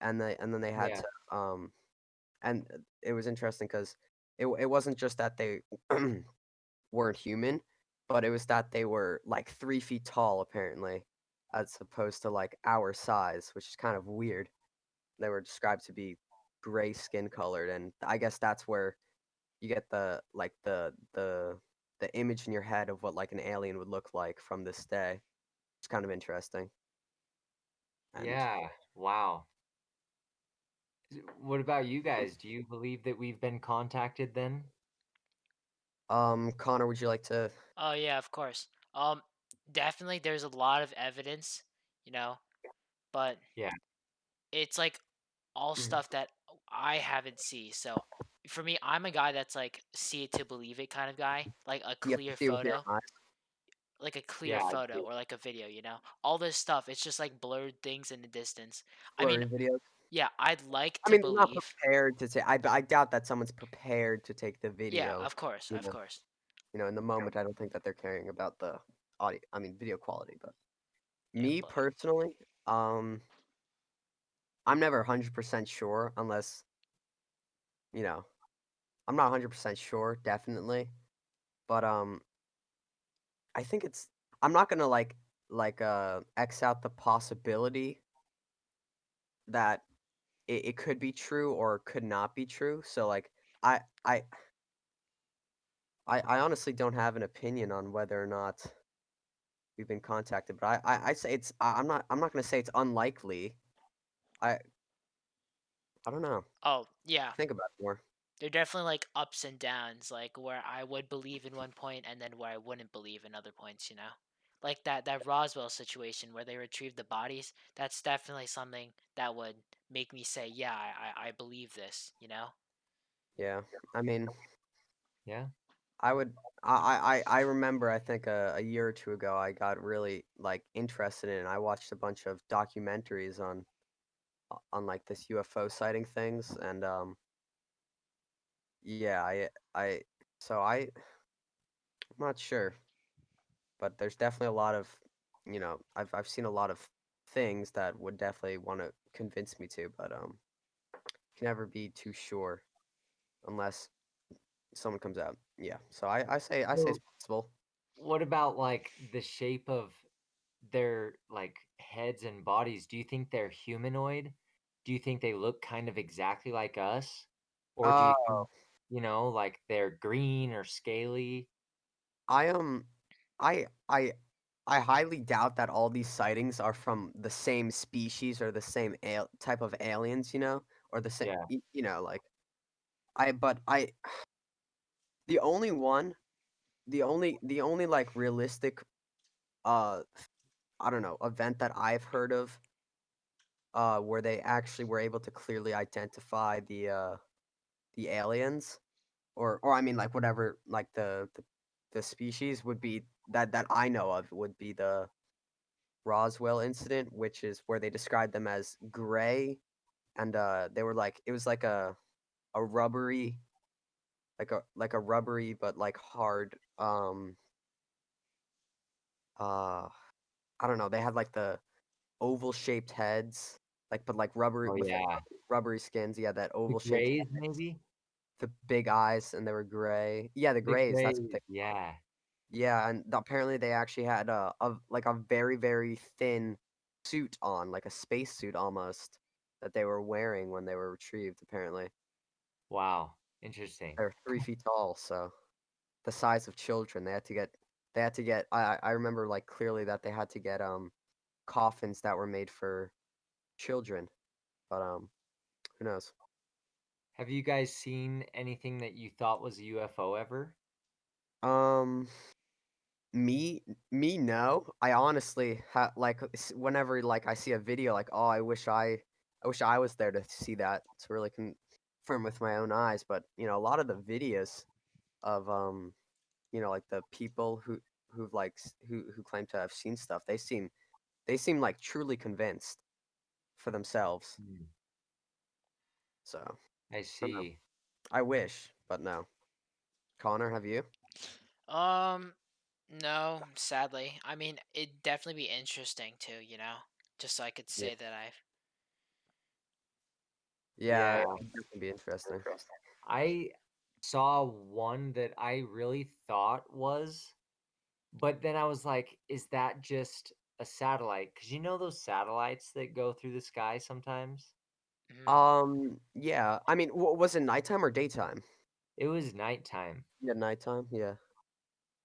and then they had Yeah. to and it was interesting because it wasn't just that they weren't human, but it was that they were like 3 feet tall apparently, as opposed to like our size, which is kind of weird. They were described to be gray skin colored, and I guess that's where you get the like the image in your head of what like an alien would look like from this day. It's kind of interesting. And Yeah. Wow. What about you guys? Do you believe that we've been contacted then? Connor, would you like to? Oh yeah, of course. Definitely there's a lot of evidence, you know, but Yeah. it's like all stuff that I haven't see. So for me, I'm a guy that's like see it to believe it kind of guy, like a You have to clear see it with your photo, eyes. like a clear Yeah, I photo do. or like a video, you know. All this stuff, it's just like blurred things in the distance. I mean, Blurry videos. yeah, I'd like I to mean, I'm not believe. prepared to say. I doubt that someone's prepared to take the Yeah, video. of course, You of know, course. in the moment, I don't think that they're caring about the audio. I mean, video quality. But Yeah, me but personally, I'm never 100% sure unless you know. I'm not 100% sure, definitely. But I think it's. I'm not gonna X out the possibility that it could be true or could not be true. So like I I I honestly don't have an opinion on whether or not we've been contacted, but I say I'm not gonna say it's unlikely. I I don't know. oh yeah, Think about it more. they're definitely like ups and downs, like where I would believe in one point and then where I wouldn't believe in other points, you know? Like that Roswell situation where they retrieved the bodies, that's definitely something that would make me say, yeah, I believe this, you know? Yeah. I mean, Yeah. I would I remember I think a year or two ago I got really like interested in it. I watched a bunch of documentaries on like this UFO sighting things and yeah, I so I'm not sure, but there's definitely a lot of, I've seen a lot of things that would definitely want to convince me to, but can never be too sure unless someone comes out. Yeah. So I say it's So, possible. what about like the shape of their like heads and bodies? Do you think they're humanoid? Do you think they look kind of exactly like us? Or do you Uh think, like they're green or scaly? I I I I highly doubt that all these sightings are from the same species or the same type of aliens, or the same, Yeah. like I the only one, the only like realistic uh I don't know, event that I've heard of where they actually were able to clearly identify the aliens or I mean like whatever like the species would be that I know of would be the Roswell incident, which is where they described them as gray and they were like it was like a rubbery like a rubbery but like hard uh I don't know, they had like the oval shaped heads like but like rubbery Oh with yeah. rubbery skins, yeah, that The oval shaped grays head, maybe? the big eyes and they were gray. Yeah, the The grays, that's what grays, they. yeah. Yeah, and apparently they actually had a very very thin suit on, like a space suit almost, that they were wearing when they were retrieved. Apparently, Wow. Interesting. they're 3 feet tall, so the size of children. They had to get. I remember like clearly that they had to get coffins that were made for children, but who knows? Have you guys seen anything that you thought was a UFO ever? Um, Me no. I honestly like whenever like I see a video like oh I wish I was there to see that to really confirm with my own eyes, but a lot of the videos of like the people who've like who claim to have seen stuff, they seem like truly convinced for themselves. Hmm, So, I I don't know. see. I wish, but no. Connor, have you? Um, No, sadly. I mean, it'd definitely be interesting too, just so I could Yeah. say that I've. Yeah, Yeah. it would definitely be interesting. I saw one that I really thought was, but then I was like, is that just a satellite? Because you know those satellites that go through the sky sometimes? Mhm. Yeah, I mean, w was it nighttime or daytime? It was nighttime. Yeah, nighttime, yeah.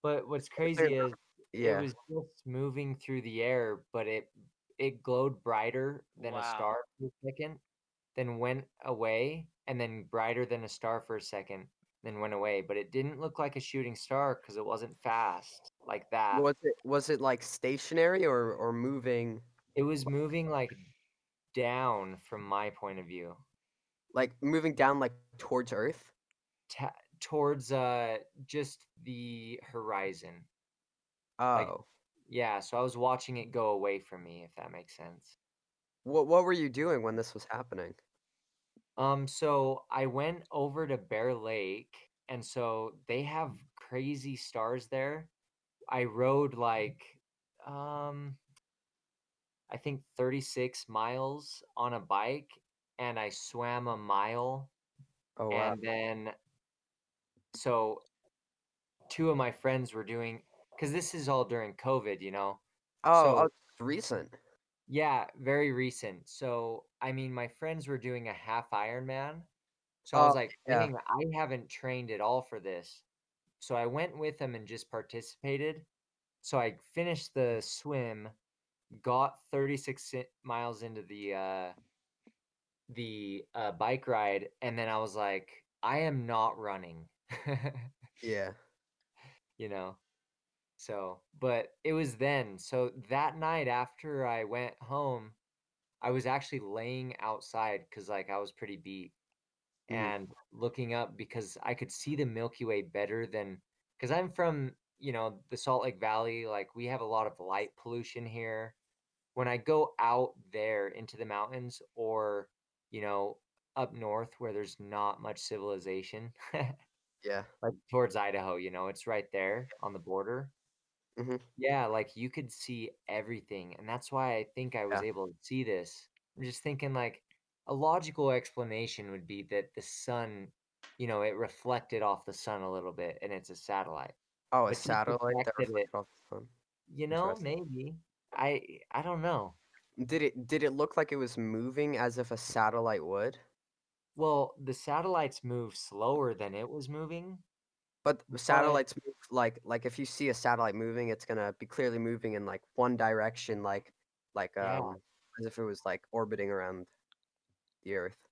But what's If I crazy remember is it yeah. was just moving through the air, but it glowed brighter than a Wow. star for a second, then went away, and then brighter than a star for a second, then went away. But it didn't look like a shooting star because it wasn't fast like that. Was it, like, stationary or moving It was moving like down from my point of view, like, moving down, like, towards Earth? towards just the horizon. Like, Oh. yeah, so I was watching it go away from me, if that makes sense. What were you doing when this was happening? So I went over to Bear Lake, and so they have crazy stars there. I rode like, um, I think 36 miles on a bike, and I swam a mile. Oh, wow. And then, so two of my friends were doing, because this is all during COVID, you know? Oh, So, it's recent. yeah, very recent. So, I mean, my friends were doing a half Ironman. So I Oh, was like, yeah, dang, I haven't trained at all for this. So I went with them and just participated. So I finished the swim, got 36 miles into the bike ride, and then I was like, I am not running. yeah, you know. So, but it was then. So that night after I went home, I was actually laying outside cuz like I was pretty beat mhm, and looking up because I could see the Milky Way better than because I'm from, the Salt Lake Valley. Like we have a lot of light pollution here. When I go out there into the mountains or, you know, up north where there's not much civilization, yeah, like towards Idaho, it's right there on the border. mhm, Yeah, like you could see everything. And that's why I think I was yeah. able to see this. I'm just thinking like a logical explanation would be that the sun, it reflected off the sun a little bit and it's a satellite. Oh, a But just the satellite fact that that it, reflected off the sun. Interesting. maybe. I don't know. Did it look like it was moving as if a satellite would? Well, the satellites move slower than it was moving, But but satellites move like, if you see a satellite moving, it's gonna be clearly moving in, like, one direction, like, yeah. as if it was, like, orbiting around the Earth.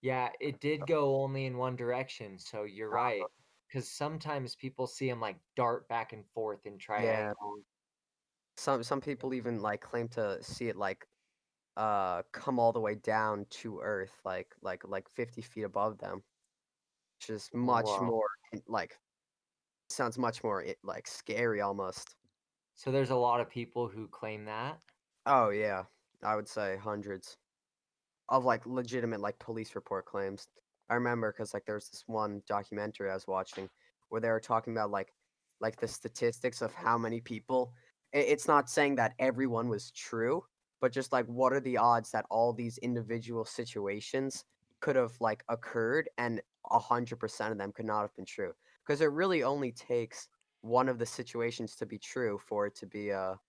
Yeah, it did go only in one direction, so you're Uh, right. Because sometimes people see them like dart back and forth in yeah. triangles. Some people even, like, claim to see it, like, come all the way down to Earth, like 50 feet above them, which is much Wow. more, like sounds much more, like, scary almost. So there's a lot of people who claim that? Oh, yeah. I would say hundreds of, like, legitimate, like, police report claims. I remember because like, there was this one documentary I was watching where they were talking about, like, the statistics of how many people it's not saying that everyone was true, but just, like, what are the odds that all these individual situations could have, like, occurred and 100% of them could not have been true? Because it really only takes one of the situations to be true for it to be a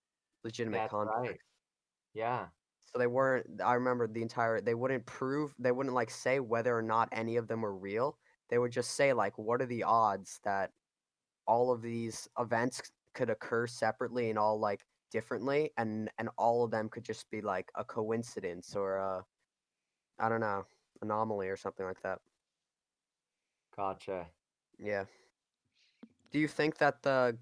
legitimate That's right. conflict. Yeah. So they weren't I remember they wouldn't, like, say whether or not any of them were real. They would just say, like, "What are the odds that all of these events could occur separately and all, like, differently, and all of them could just be, like, a coincidence or a I don't know, anomaly or something like that." Gotcha. Yeah. Do you think that the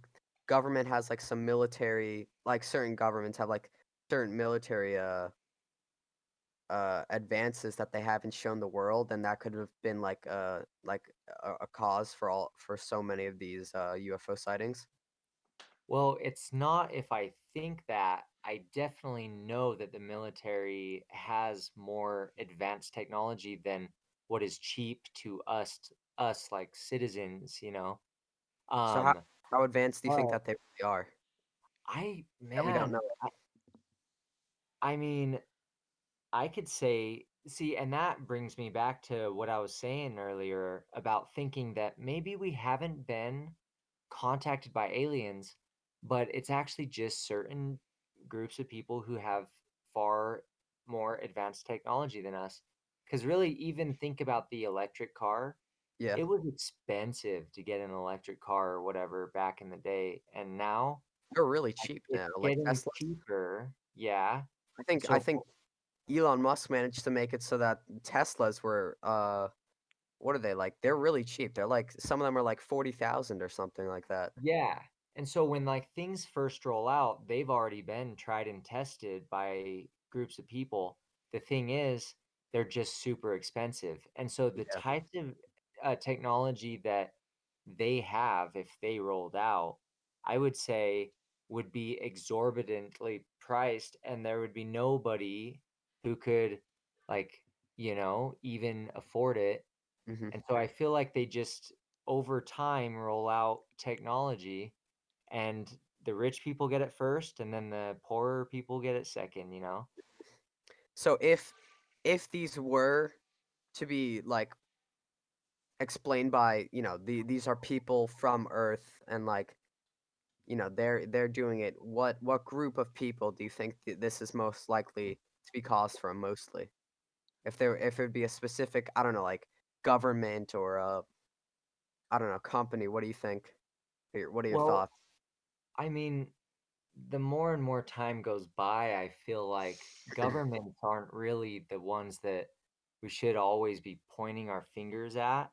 government has, like, some military like, certain governments have, like, certain military, advances that they haven't shown the world, and that could have been like a cause for so many of these, UFO sightings. Well, it's not if I think that. I definitely know that the military has more advanced technology than what is cheap to us like citizens. So how Um How advanced do you think But that they really are I that we don't man, know? I mean, I could say, see, and that brings me back to what I was saying earlier about thinking that maybe we haven't been contacted by aliens, but it's actually just certain groups of people who have far more advanced technology than us. Because really, even think about the electric car. Yeah, It was expensive to get an electric car or whatever back in the day, and now they're really cheap it's now, like getting Tesla. cheaper. Yeah. I So think Elon Musk managed to make it so that Teslas were, what are they like? They're really cheap. They're like some of them are like 40,000 or something like that. yeah. And so when like things first roll out, they've already been tried and tested by groups of people. The thing is, they're just super expensive. And so the Yeah, types of technology that they have, if they rolled out, I would say would be exorbitantly priced, and there would be nobody who could, like, even afford it. mhm. And so I feel like they just over time roll out technology, and the rich people get it first and then the poorer people get it second. So if these were to be, like, explained by, these are people from Earth and, like, they're doing it, what group of people do you think this is most likely to be caused from mostly? If it'd be a specific, I don't know, like, government or a, I don't know, company, what do you think? What are your Well, thoughts? I mean, the more and more time goes by, I feel like governments aren't really the ones that we should always be pointing our fingers at.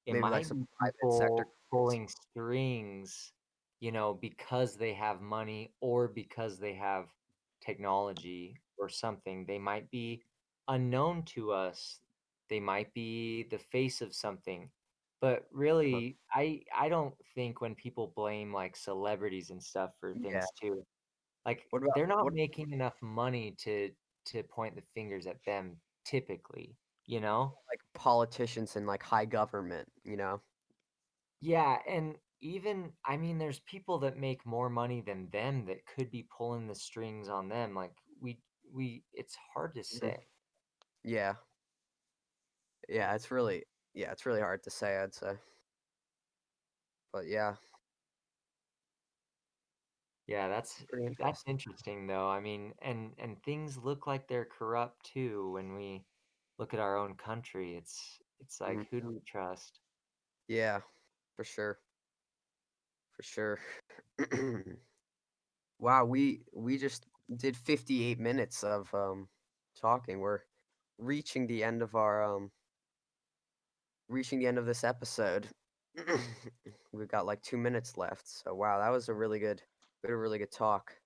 It Maybe, like, might some be private sector people companies? pulling strings, because they have money or because they have technology or something. They might be unknown to us. They might be the face of something. But Uh, really, I don't think when people blame like celebrities and stuff for yeah. things too, like What about they're not what making enough money to point the fingers at them typically, you know? like, politicians in, like, high government, you know? Yeah, and even I mean, there's people that make more money than them that could be pulling the strings on them. Like it's hard to Mhm. say. Yeah. Yeah, it's really hard to say, I'd say. But yeah, Yeah, pretty that's interesting. interesting though. I mean, and things look like they're corrupt too when we look at our own country. It's Mhm. like who do we trust? Yeah, for sure, for sure. Wow, we just did 58 minutes of, talking. We're reaching the end of our, reaching the end of this episode. We've got, like, 2 minutes left, so wow, that was a really good we had a really good talk,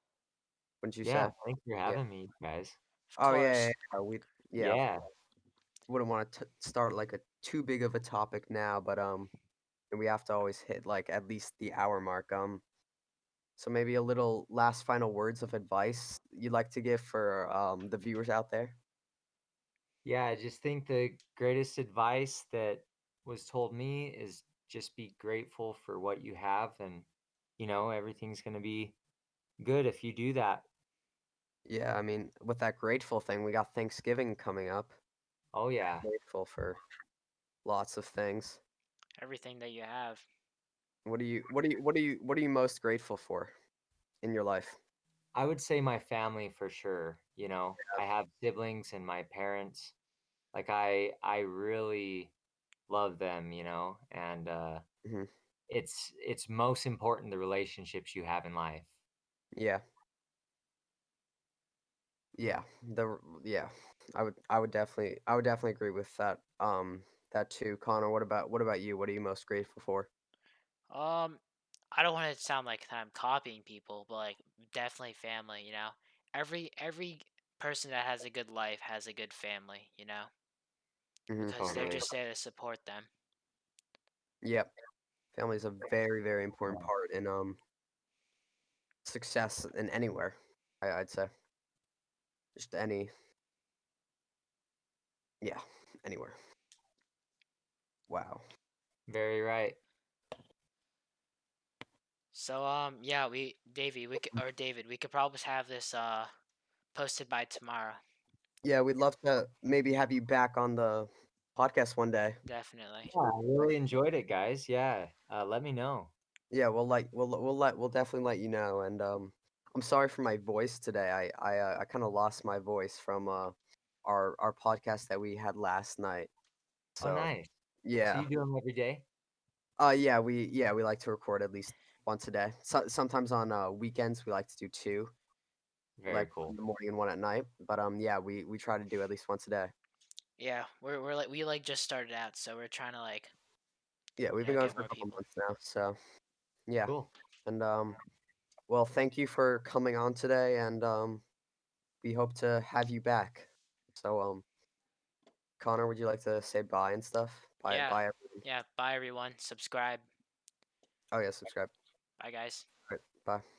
wouldn't you say? Yeah, thanks for Yeah. having me, guys. Of Oh, yeah, yeah, course. yeah, yeah, Yeah. wouldn't wanna start, like, a too big of a topic now, but, and we have to always hit, like, at least the hour mark, so maybe a little last final words of advice you'd like to give for, the viewers out there? Yeah, I just think the greatest advice that was told me is just be grateful for what you have, and everything's going to be good if you do that. Yeah, I mean, with that grateful thing, we got Thanksgiving coming up. Oh yeah. Grateful for lots of things. Everything that you have. What are you most grateful for in your life? I would say my family for sure. I have siblings and my parents. Like I really love them, and Mhm. it's most important the relationships you have in life. Yeah. Yeah. Yeah. I would definitely agree with that. That too. Connor, what about you? What are you most grateful for? Um, I don't want to sound like I'm copying people, but like definitely family, Every person that has a good life has a good family, Mhm. because they're Totally. just there to support them. Yep. Family is a very, very important part in success in anywhere. I'd say just yeah, anywhere. Wow. Very right. So yeah, David, we could probably have this posted by tomorrow. Yeah, we'd love to maybe have you back on the podcast one day. Definitely. Yeah, I really enjoyed it, guys. Yeah, let me know. Yeah, we'll definitely let you know. And I'm sorry for my voice today. I kind of lost my voice from our podcast that we had last night. Oh, So nice. So yeah, you do them every day? we like to record at least once a day. Sometimes on weekends we like to do two, Very like one cool. in the morning and one at night. But yeah, we try to do at least once a day. Yeah, we're like we like just started out, so we're trying to like Yeah, we've been going get for a more couple people. months now. So yeah, Cool. and well, thank you for coming on today, and we hope to have you back. So Connor, would you like to say bye and stuff? Bye, Yeah, bye, everyone. yeah. Bye everyone. Subscribe. Oh yeah, subscribe. Bye guys. All right, bye.